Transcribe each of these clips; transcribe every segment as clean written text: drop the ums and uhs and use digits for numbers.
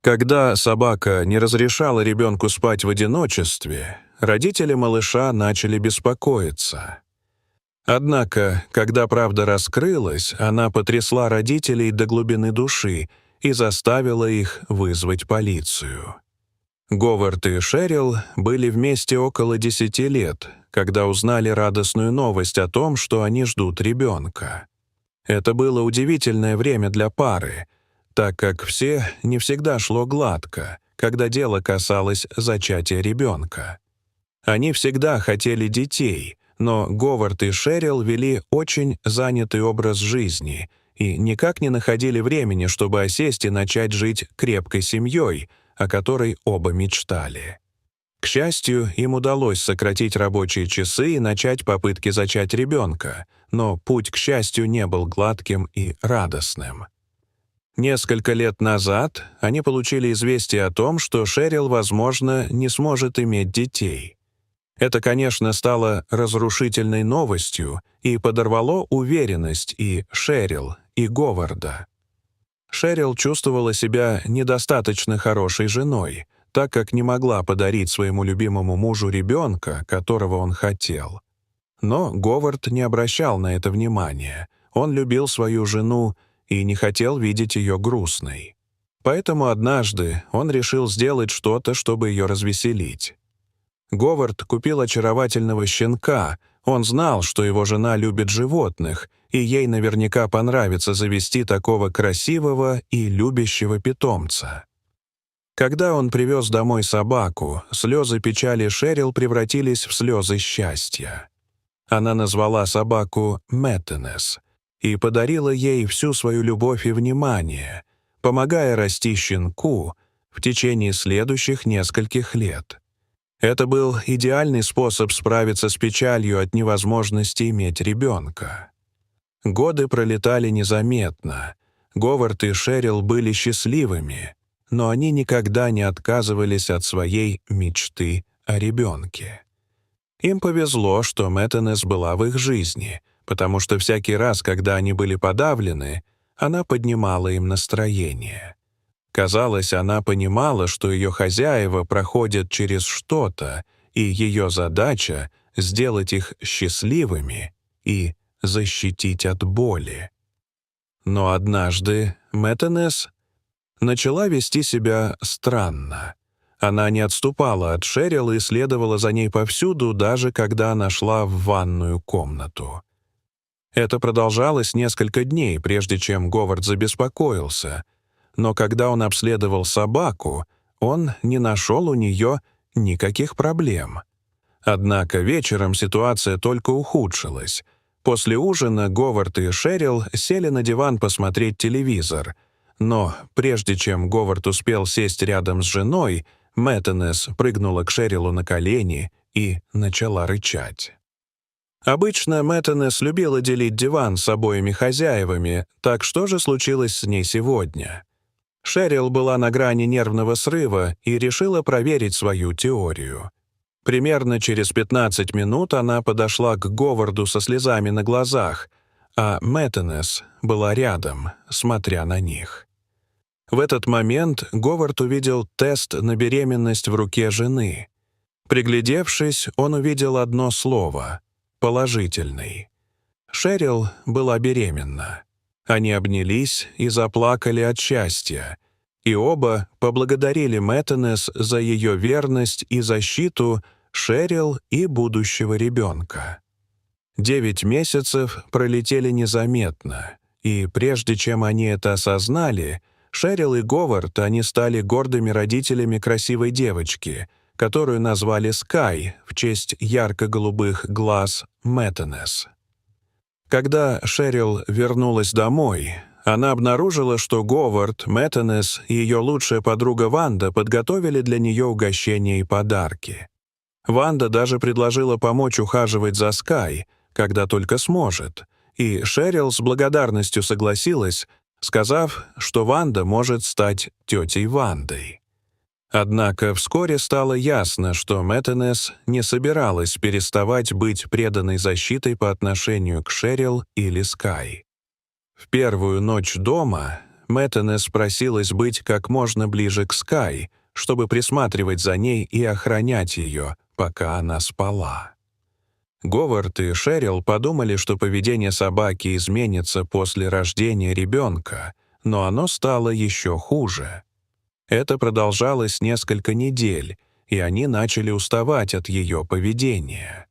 Когда собака не разрешала ребенку спать в одиночестве, родители малыша начали беспокоиться. Однако, когда правда раскрылась, она потрясла родителей до глубины души и заставила их вызвать полицию. Говард и Шерил были вместе около 10 лет, когда узнали радостную новость о том, что они ждут ребенка. Это было удивительное время для пары, так как все не всегда шло гладко, когда дело касалось зачатия ребенка. Они всегда хотели детей, но Говард и Шерил вели очень занятый образ жизни и никак не находили времени, чтобы осесть и начать жить крепкой семьей, о которой оба мечтали. К счастью, им удалось сократить рабочие часы и начать попытки зачать ребенка, но путь к счастью не был гладким и радостным. Несколько лет назад они получили известие о том, что Шерил, возможно, не сможет иметь детей. Это, конечно, стало разрушительной новостью и подорвало уверенность и Шерил, и Говарда. Шерил чувствовала себя недостаточно хорошей женой, так как не могла подарить своему любимому мужу ребенка, которого он хотел. Но Говард не обращал на это внимания. Он любил свою жену и не хотел видеть ее грустной. Поэтому однажды он решил сделать что-то, чтобы ее развеселить. Говард купил очаровательного щенка. Он знал, что его жена любит животных, и ей наверняка понравится завести такого красивого и любящего питомца. Когда он привез домой собаку, слезы печали Шерил превратились в слезы счастья. Она назвала собаку Мэттенес и подарила ей всю свою любовь и внимание, помогая расти щенку в течение следующих нескольких лет. Это был идеальный способ справиться с печалью от невозможности иметь ребенка. Годы пролетали незаметно. Говард и Шерил были счастливыми, но они никогда не отказывались от своей мечты о ребенке. Им повезло, что Мэттенес была в их жизни, потому что всякий раз, когда они были подавлены, она поднимала им настроение. Казалось, она понимала, что ее хозяева проходят через что-то, и ее задача — сделать их счастливыми и защитить от боли. Но однажды Мэттенес начала вести себя странно. Она не отступала от Шерил и следовала за ней повсюду, даже когда она шла в ванную комнату. Это продолжалось несколько дней, прежде чем Говард забеспокоился, но когда он обследовал собаку, он не нашел у нее никаких проблем. Однако вечером ситуация только ухудшилась. После ужина Говард и Шерил сели на диван посмотреть телевизор, но прежде чем Говард успел сесть рядом с женой, Мэттенес прыгнула к Шерилу на колени и начала рычать. Обычно Мэттенес любила делить диван с обоими хозяевами, так что же случилось с ней сегодня? Шерил была на грани нервного срыва и решила проверить свою теорию. Примерно через 15 минут она подошла к Говарду со слезами на глазах, а Мэттенес была рядом, смотря на них. В этот момент Говард увидел тест на беременность в руке жены. Приглядевшись, он увидел одно слово — «положительный». Шерил была беременна. Они обнялись и заплакали от счастья, и оба поблагодарили Мэттенес за ее верность и защиту Шерил и будущего ребенка. 9 месяцев пролетели незаметно, и прежде чем они это осознали, Шерил и Говард, они стали гордыми родителями красивой девочки, которую назвали Скай в честь ярко-голубых глаз Мэттенес. Когда Шерил вернулась домой, она обнаружила, что Говард, Мэттенес и ее лучшая подруга Ванда подготовили для нее угощения и подарки. Ванда даже предложила помочь ухаживать за Скай, когда только сможет, и Шерил с благодарностью согласилась, сказав, что Ванда может стать тетей Вандой. Однако вскоре стало ясно, что Мэттенес не собиралась переставать быть преданной защитой по отношению к Шерил или Скай. В первую ночь дома Мэттенес просилась быть как можно ближе к Скай, чтобы присматривать за ней и охранять ее, пока она спала. Говард и Шерил подумали, что поведение собаки изменится после рождения ребенка, но оно стало еще хуже. Это продолжалось несколько недель, и они начали уставать от ее поведения.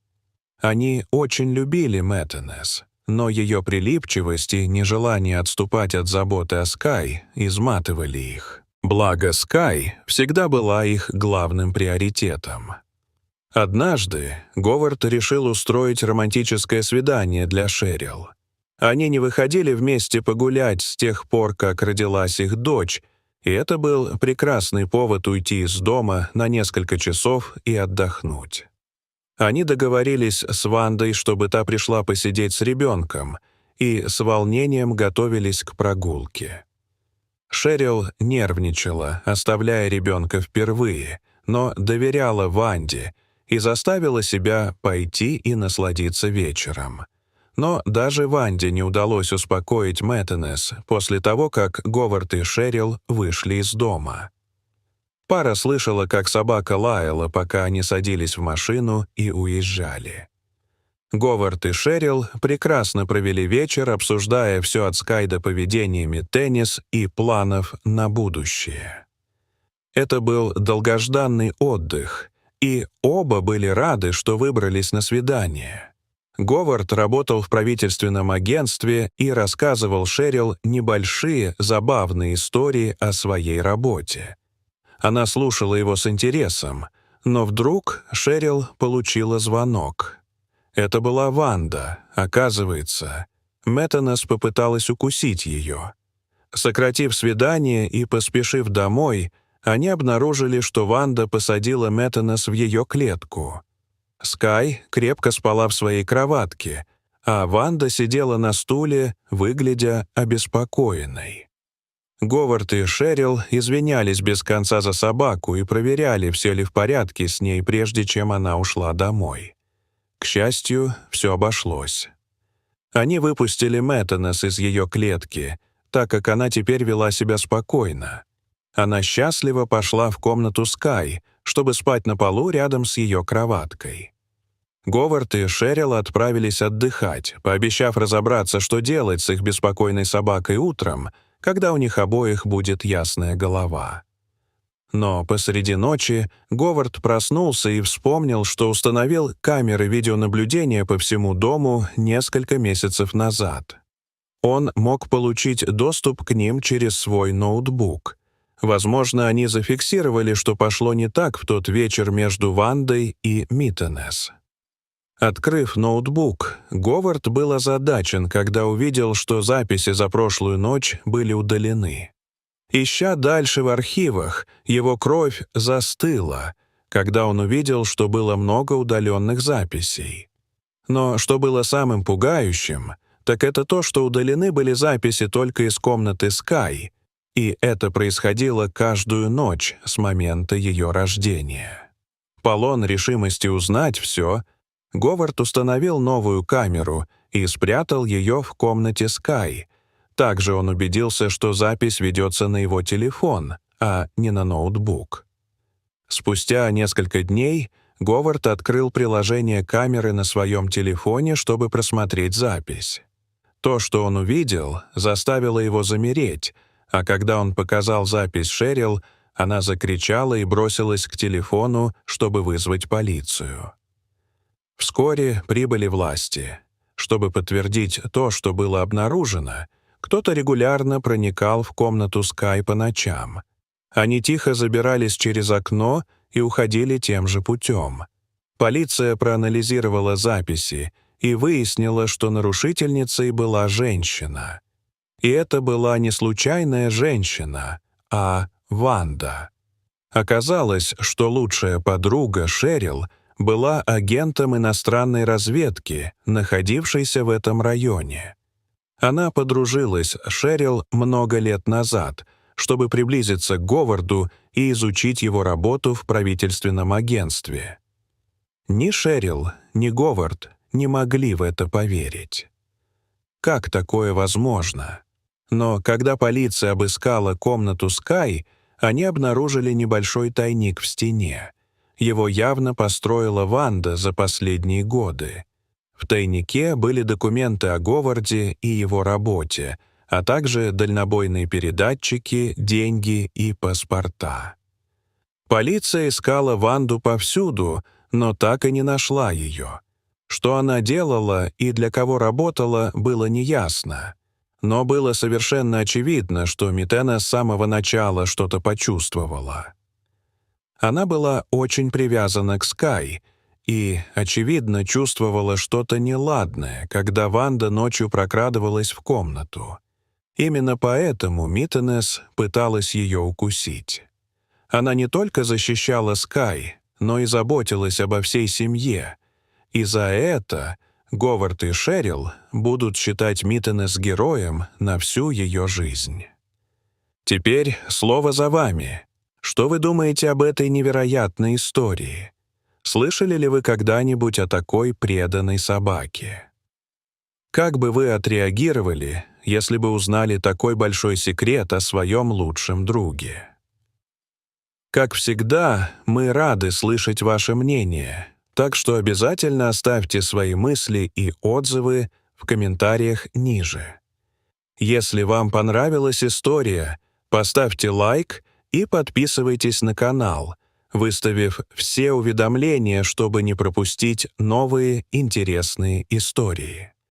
Они очень любили Мэттенес, но ее прилипчивость и нежелание отступать от заботы о Скай изматывали их. Благо Скай всегда была их главным приоритетом. Однажды Говард решил устроить романтическое свидание для Шерил. Они не выходили вместе погулять с тех пор, как родилась их дочь, и это был прекрасный повод уйти из дома на несколько часов и отдохнуть. Они договорились с Вандой, чтобы та пришла посидеть с ребенком, и с волнением готовились к прогулке. Шерил нервничала, оставляя ребенка впервые, но доверяла Ванде и заставила себя пойти и насладиться вечером. Но даже Ванде не удалось успокоить Мэттенес после того, как Говард и Шерил вышли из дома. Пара слышала, как собака лаяла, пока они садились в машину и уезжали. Говард и Шерил прекрасно провели вечер, обсуждая все от Скай до поведениями теннис и планов на будущее. Это был долгожданный отдых, и оба были рады, что выбрались на свидание. Говард работал в правительственном агентстве и рассказывал Шерил небольшие, забавные истории о своей работе. Она слушала его с интересом, но вдруг Шерил получила звонок. Это была Ванда. Оказывается, Мэттенес попыталась укусить ее. Сократив свидание и поспешив домой, они обнаружили, что Ванда посадила Мэттенес в ее клетку. Скай крепко спала в своей кроватке, а Ванда сидела на стуле, выглядя обеспокоенной. Говард и Шерил извинялись без конца за собаку и проверяли, все ли в порядке с ней, прежде чем она ушла домой. К счастью, все обошлось. Они выпустили Мэттенес из ее клетки, так как она теперь вела себя спокойно. Она счастливо пошла в комнату Скай, чтобы спать на полу рядом с ее кроваткой. Говард и Шерил отправились отдыхать, пообещав разобраться, что делать с их беспокойной собакой утром, когда у них обоих будет ясная голова. Но посреди ночи Говард проснулся и вспомнил, что установил камеры видеонаблюдения по всему дому несколько месяцев назад. Он мог получить доступ к ним через свой ноутбук. Возможно, они зафиксировали, что пошло не так в тот вечер между Вандой и Мэттенес. Открыв ноутбук, Говард был озадачен, когда увидел, что записи за прошлую ночь были удалены. Ища дальше в архивах, его кровь застыла, когда он увидел, что было много удаленных записей. Но что было самым пугающим, так это то, что удалены были записи только из комнаты Скай, и это происходило каждую ночь с момента ее рождения. Полон решимости узнать все, Говард установил новую камеру и спрятал ее в комнате Скай. Также он убедился, что запись ведется на его телефон, а не на ноутбук. Спустя несколько дней Говард открыл приложение камеры на своем телефоне, чтобы просмотреть запись. То, что он увидел, заставило его замереть, а когда он показал запись Шерил, она закричала и бросилась к телефону, чтобы вызвать полицию. Вскоре прибыли власти. Чтобы подтвердить то, что было обнаружено, кто-то регулярно проникал в комнату Скай по ночам. Они тихо забирались через окно и уходили тем же путем. Полиция проанализировала записи и выяснила, что нарушительницей была женщина. И это была не случайная женщина, а Ванда. Оказалось, что лучшая подруга Шерил была агентом иностранной разведки, находившейся в этом районе. Она подружилась с Шерил много лет назад, чтобы приблизиться к Говарду и изучить его работу в правительственном агентстве. Ни Шерил, ни Говард не могли в это поверить. Как такое возможно? Но когда полиция обыскала комнату Скай, они обнаружили небольшой тайник в стене. Его явно построила Ванда за последние годы. В тайнике были документы о Говарде и его работе, а также дальнобойные передатчики, деньги и паспорта. Полиция искала Ванду повсюду, но так и не нашла ее. Что она делала и для кого работала, было неясно. Но было совершенно очевидно, что Митена с самого начала что-то почувствовала. Она была очень привязана к Скай и, очевидно, чувствовала что-то неладное, когда Ванда ночью прокрадывалась в комнату. Именно поэтому Миттенес пыталась ее укусить. Она не только защищала Скай, но и заботилась обо всей семье. И за это Говард и Шерил будут считать Миттенес героем на всю ее жизнь. Теперь слово за вами. Что вы думаете об этой невероятной истории? Слышали ли вы когда-нибудь о такой преданной собаке? Как бы вы отреагировали, если бы узнали такой большой секрет о своем лучшем друге? Как всегда, мы рады слышать ваше мнение, так что обязательно оставьте свои мысли и отзывы в комментариях ниже. Если вам понравилась история, поставьте лайк и подписывайтесь на канал, выставив все уведомления, чтобы не пропустить новые интересные истории.